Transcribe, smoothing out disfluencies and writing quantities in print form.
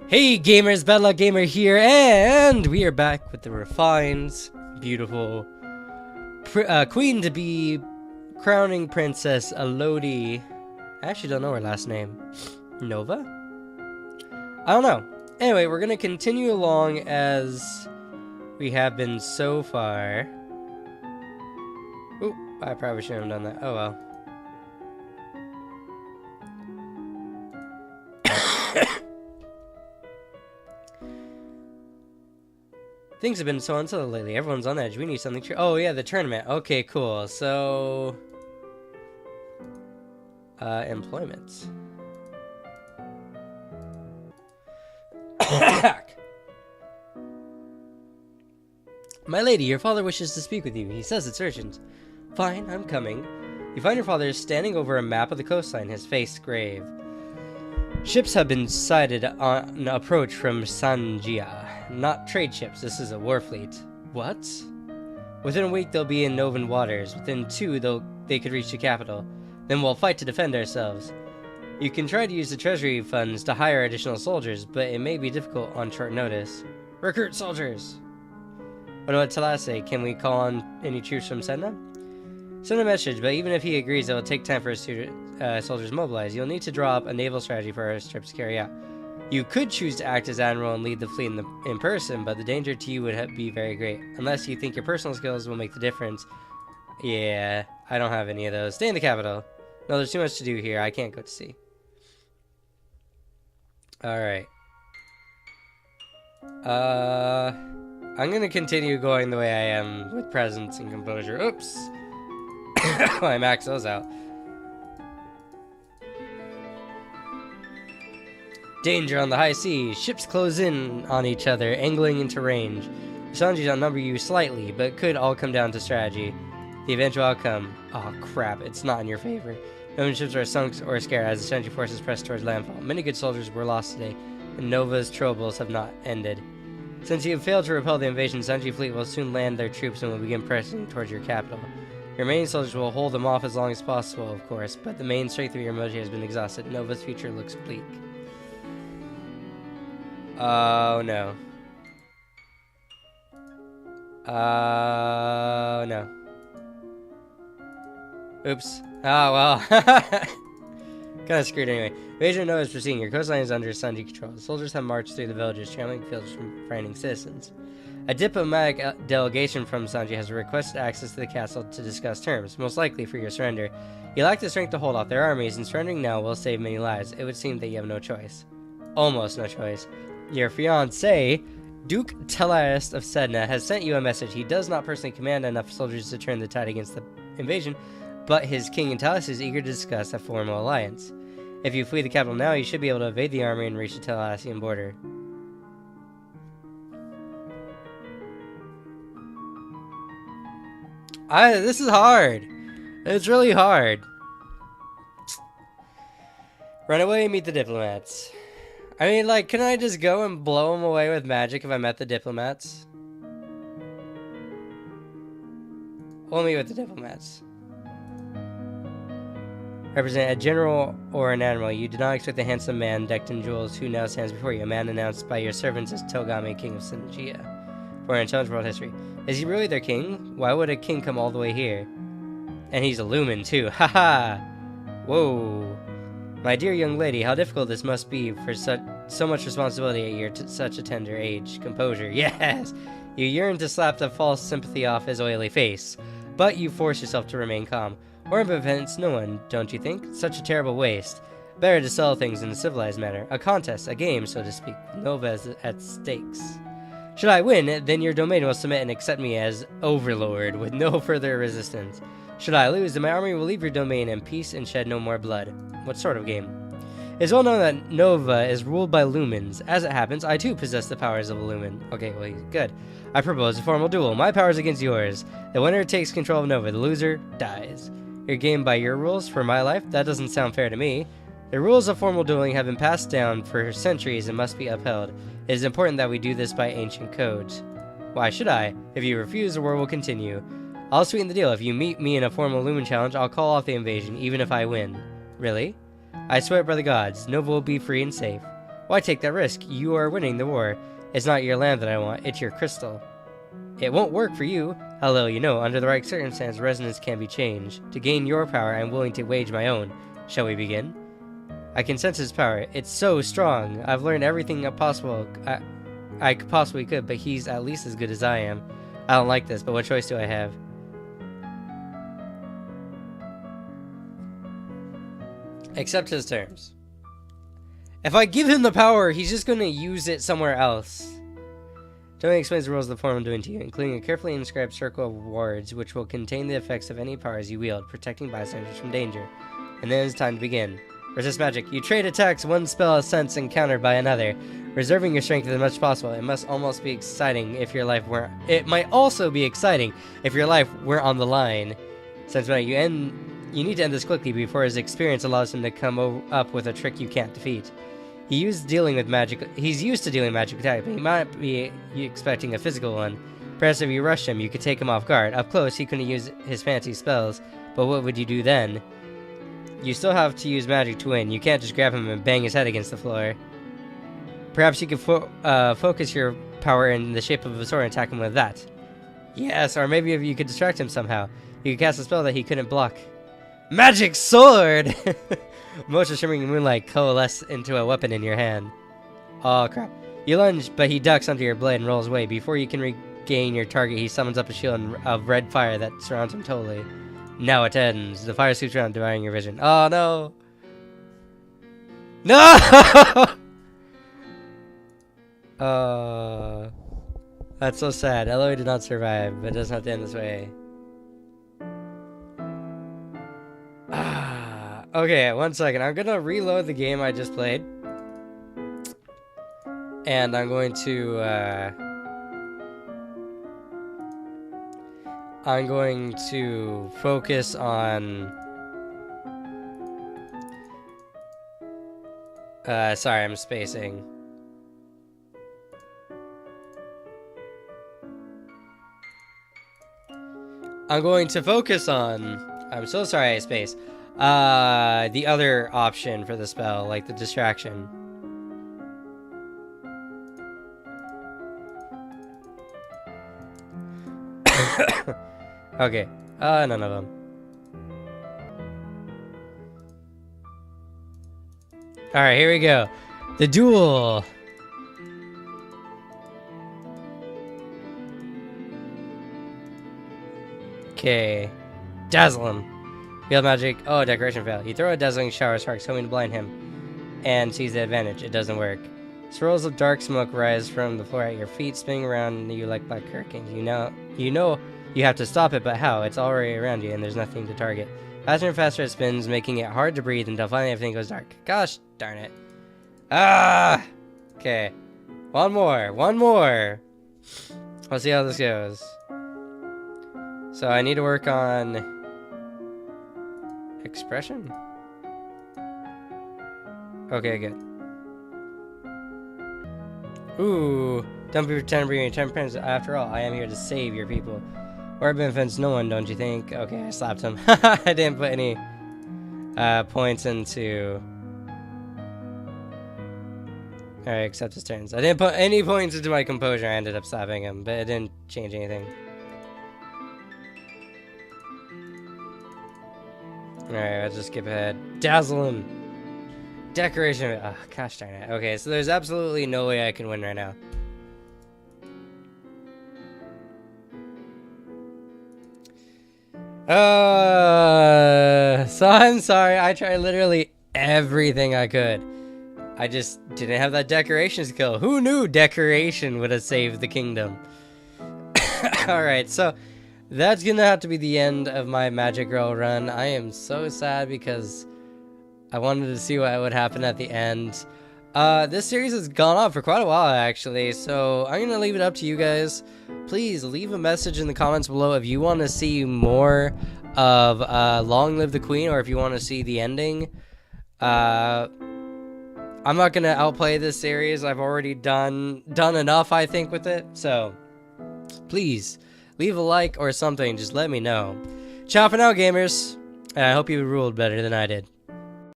Hey gamers, Bad Luck Gamer here, and we are back with the refined, beautiful queen-to-be crowning Princess Elodie. I actually don't know her last name. Nova? I don't know. Anyway, we're gonna continue along as we have been so far. Oop, I probably shouldn't have done that. Oh well. Things have been so unsettled lately. Everyone's on edge. We need something true. Oh, yeah, the tournament. Okay, cool. So... employment. My lady, your father wishes to speak with you. He says it's urgent. Fine, I'm coming. You find your father standing over a map of the coastline, his face grave. Ships have been sighted on approach from Sanjia. Not trade ships, this is a war fleet. What? Within a week they'll be in Novan waters. Within 2 they could reach the capital. Then we'll fight to defend ourselves. You can try to use the treasury funds to hire additional soldiers, but it may be difficult on short notice. Recruit soldiers! What about Talase? Can we call on any troops from Sedna? Send a message, but even if he agrees, it will take time for his soldiers mobilize. You'll need to draw up a naval strategy for our troops to carry out. You could choose to act as admiral and lead the fleet in person, but the danger to you would be very great. Unless you think your personal skills will make the difference. Yeah, I don't have any of those. Stay in the capital. No, there's too much to do here. I can't go to sea. Alright. I'm gonna continue going the way I am with presence and composure. Oops. I maxed those out. Danger on the high seas. Ships close in on each other, angling into range. Sanji's outnumber you slightly, but could all come down to strategy. The eventual outcome. Oh crap, it's not in your favor. No ships are sunk or scared as the Sanji forces press towards landfall. Many good soldiers were lost today, and Nova's troubles have not ended. Since you have failed to repel the invasion, Sanji fleet will soon land their troops and will begin pressing towards your capital. Your remaining soldiers will hold them off as long as possible, of course, but the main strength of your military has been exhausted. Nova's future looks bleak. Oh, no. Oh, no. Oops. Oh, well. Kind of screwed anyway. Invasion of Nova is proceeding. Your coastline is under Sanji control. The soldiers have marched through the villages, trampling fields from frightening citizens. A diplomatic delegation from Sanji has requested access to the castle to discuss terms, most likely for your surrender. You lack the strength to hold off their armies, and surrendering now will save many lives. It would seem that you have no choice. Almost no choice. Your fiancé, Duke Telarist of Sedna, has sent you a message. He does not personally command enough soldiers to turn the tide against the invasion, but his king Intalis is eager to discuss a formal alliance. If you flee the capital now, you should be able to evade the army and reach the Telasian border. This is hard. It's really hard. Run away and meet the diplomats. I mean, like, can I just go and blow them away with magic if I met the diplomats? We'll meet with the diplomats. Represent a general or an admiral. You do not expect the handsome man decked in jewels who now stands before you. A man announced by your servants as Togame, king of Sanjia. For an intelligent world history. Is he really their king? Why would a king come all the way here? And he's a lumen, too. Haha! Whoa. My dear young lady, how difficult this must be for so much responsibility at such a tender age. Composure, yes! You yearn to slap the false sympathy off his oily face, but you force yourself to remain calm. Or prevents no one, don't you think? Such a terrible waste. Better to sell things in a civilized manner. A contest, a game, so to speak. Nova at stakes. Should I win, then your domain will submit and accept me as overlord, with no further resistance. Should I lose, then my army will leave your domain in peace and shed no more blood. What sort of game? It's well known that Nova is ruled by lumens. As it happens, I too possess the powers of a lumen. Okay, well, good. I propose a formal duel. My powers against yours. The winner takes control of Nova. The loser dies. Your game by your rules for my life? That doesn't sound fair to me. The rules of formal dueling have been passed down for centuries and must be upheld. It is important that we do this by ancient codes. Why should I? If you refuse, the war will continue. I'll sweeten the deal. If you meet me in a formal lumen challenge, I'll call off the invasion, even if I win. Really? I swear it by the gods, Nova will be free and safe. Why take that risk? You are winning the war. It's not your land that I want, it's your crystal. It won't work for you. Hello, you know, under the right circumstance, resonance can be changed. To gain your power, I'm willing to wage my own. Shall we begin? I can sense his power. It's so strong. I've learned everything possible I possibly could, but he's at least as good as I am. I don't like this, but what choice do I have? Accept his terms. If I give him the power, he's just going to use it somewhere else. Tony explains the rules of the form I'm doing to you, including a carefully inscribed circle of wards, which will contain the effects of any powers you wield, protecting bystanders from danger. And then it's time to begin. Resist magic. You trade attacks, one spell sense and countered by another, reserving your strength as much as possible. It must almost be exciting if your life weren't. It might also be exciting if your life weren't on the line. Since when you need to end this quickly before his experience allows him to come up with a trick you can't defeat. He's used to dealing with magic attacks, but he might be expecting a physical one. Perhaps if you rushed him, you could take him off guard. Up close, he couldn't use his fancy spells, but what would you do then? You still have to use magic to win. You can't just grab him and bang his head against the floor. Perhaps you could focus your power in the shape of a sword and attack him with that. Yes, or maybe if you could distract him somehow. You could cast a spell that he couldn't block. Magic sword! Most of shimmering moonlight coalesce into a weapon in your hand. Oh crap. You lunge, but he ducks under your blade and rolls away. Before you can regain your target, he summons up a shield of red fire that surrounds him totally. Now it ends. The fire sweeps around, devouring your vision. Oh no! No! That's so sad. Eloy did not survive, but it doesn't have to end this way. Okay, 1 second. I'm gonna reload the game I just played. And I'm going to focus on sorry, I'm spacing. I'm going to focus on, I'm so sorry I spaced, the other option for the spell, like the distraction. Okay, none of them. Alright, here we go. The duel. Okay. Dazzle him. Field magic. Oh, decoration fail. You throw a dazzling shower of sparks, hoping to blind him, and seize the advantage. It doesn't work. Swirls of dark smoke rise from the floor at your feet, spinning around you like black hurricanes. You know you have to stop it, but how? It's already around you, and there's nothing to target. Faster and faster it spins, making it hard to breathe until finally everything goes dark. Gosh darn it. Ah! Okay. One more. Let's see how this goes. So I need to work on expression. Okay, good. Ooh, don't be pretending to be your temperance. After all, I am here to save your people. Or benefits no one, don't you think? Okay, I slapped him. I didn't put any points into. Alright, accept his turns. I didn't put any points into my composure. I ended up slapping him, but it didn't change anything. Alright, let's just skip ahead. Dazzle him! Decoration. Oh, gosh darn it. Okay, so there's absolutely no way I can win right now. So I'm sorry. I tried literally everything I could. I just didn't have that decoration skill. Who knew decoration would have saved the kingdom? Alright, so that's gonna have to be the end of my Magic Girl run. I am so sad because I wanted to see what would happen at the end. This series has gone on for quite a while, actually, so I'm gonna leave it up to you guys. Please leave a message in the comments below if you want to see more of Long Live the Queen, or if you want to see the ending. I'm not gonna outplay this series. I've already done enough, I think, with it. So please leave a like or something. Just let me know. Ciao for now, gamers. And I hope you ruled better than I did.